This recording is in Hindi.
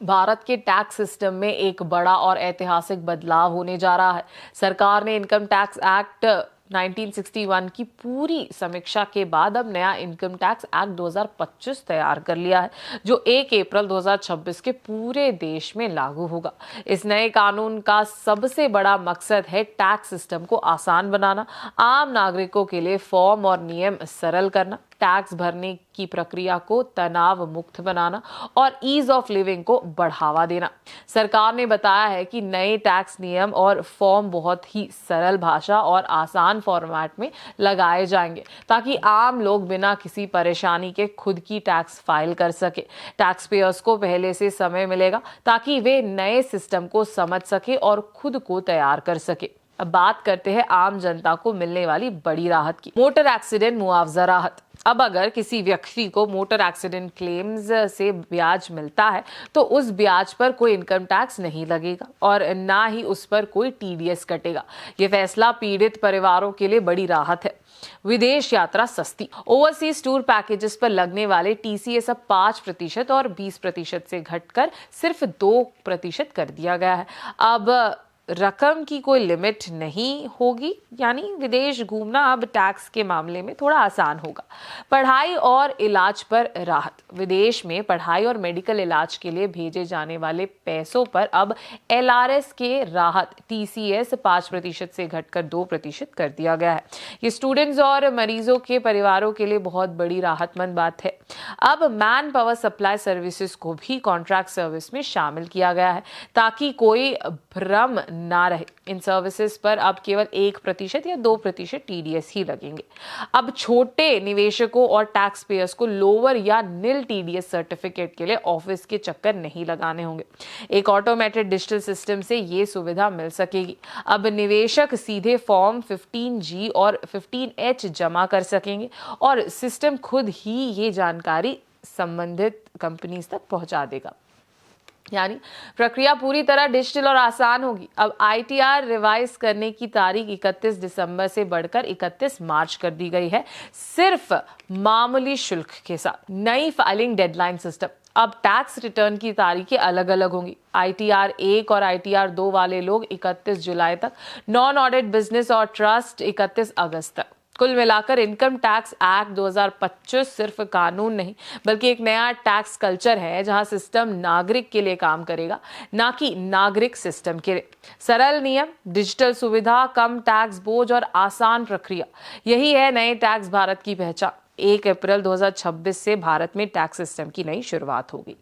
भारत के टैक्स सिस्टम में एक बड़ा और ऐतिहासिक बदलाव होने जा रहा है। सरकार ने इनकम टैक्स एक्ट 1961 की पूरी समीक्षा के बाद अब नया इनकम टैक्स एक्ट 2025 तैयार कर लिया है, जो 1 अप्रैल 2026 के पूरे देश में लागू होगा। इस नए कानून का सबसे बड़ा मकसद है टैक्स सिस्टम को आसान बनाना, आम नागरिकों के लिए फॉर्म और नियम सरल करना, टैक्स भरने की प्रक्रिया को तनाव मुक्त बनाना और ईज ऑफ लिविंग को बढ़ावा देना। सरकार ने बताया है कि नए टैक्स नियम और फॉर्म बहुत ही सरल भाषा और आसान फॉर्मेट में लगाए जाएंगे, ताकि आम लोग बिना किसी परेशानी के खुद की टैक्स फाइल कर सके। टैक्स पेयर्स को पहले से समय मिलेगा ताकि वे नए सिस्टम को समझ सके और खुद को तैयार कर सके। अब बात करते हैं आम जनता को मिलने वाली बड़ी राहत की। मोटर एक्सीडेंट मुआवजा राहत। अब अगर किसी व्यक्ति को मोटर एक्सीडेंट क्लेम्स से ब्याज मिलता है तो उस ब्याज पर कोई इनकम टैक्स नहीं लगेगा और ना ही उस पर कोई टीडीएस कटेगा। ये फैसला पीड़ित परिवारों के लिए बड़ी राहत है। विदेश यात्रा सस्ती। ओवरसीज टूर पैकेजेस पर लगने वाले टीसीएस अब 5% और 20% से घटकर सिर्फ 2% कर दिया गया है। अब रकम की कोई लिमिट नहीं होगी, यानी विदेश घूमना अब टैक्स के मामले में थोड़ा आसान होगा। पढ़ाई और इलाज पर राहत। विदेश में पढ़ाई और मेडिकल इलाज के लिए भेजे जाने वाले पैसों पर अब एलआरएस के राहत टीसीएस 5% से घटकर 2% कर दिया गया है। ये स्टूडेंट्स और मरीजों के परिवारों के लिए बहुत बड़ी राहतमंद बात है। अब मैन पावर सप्लाई सर्विसेज को भी कॉन्ट्रैक्ट सर्विस में शामिल किया गया है, ताकि कोई भ्रम ना रहे। इन सर्विसेज पर अब केवल 1% या 2% टीडीएस ही लगेंगे। अब छोटे निवेशकों और टैक्स पेयर्स को लोअर या नील टीडीएस सर्टिफिकेट के लिए ऑफिस के चक्कर नहीं लगाने होंगे। एक ऑटोमेटेड डिजिटल सिस्टम से ये सुविधा मिल सकेगी। अब निवेशक सीधे फॉर्म 15G और 15H जमा कर सकेंगे और सिस्टम खुद ही ये जानकारी संबंधित कंपनीज तक पहुंचा देगा, यानी प्रक्रिया पूरी तरह डिजिटल और आसान होगी। अब आईटीआर रिवाइज करने की तारीख 31 दिसंबर से बढ़कर 31 मार्च कर दी गई है, सिर्फ मामूली शुल्क के साथ। नई फाइलिंग डेडलाइन सिस्टम। अब टैक्स रिटर्न की तारीखें अलग अलग होंगी। आईटीआर 1 और आईटीआर 2 वाले लोग 31 जुलाई तक, नॉन ऑडिट बिजनेस और ट्रस्ट 31 अगस्त तक। कुल मिलाकर इनकम टैक्स एक्ट 2025 सिर्फ कानून नहीं, बल्कि एक नया टैक्स कल्चर है, जहां सिस्टम नागरिक के लिए काम करेगा, ना कि नागरिक सिस्टम के लिए। सरल नियम, डिजिटल सुविधा, कम टैक्स बोझ और आसान प्रक्रिया, यही है नए टैक्स भारत की पहचान। 1 अप्रैल 2026 से भारत में टैक्स सिस्टम की नई शुरुआत होगी।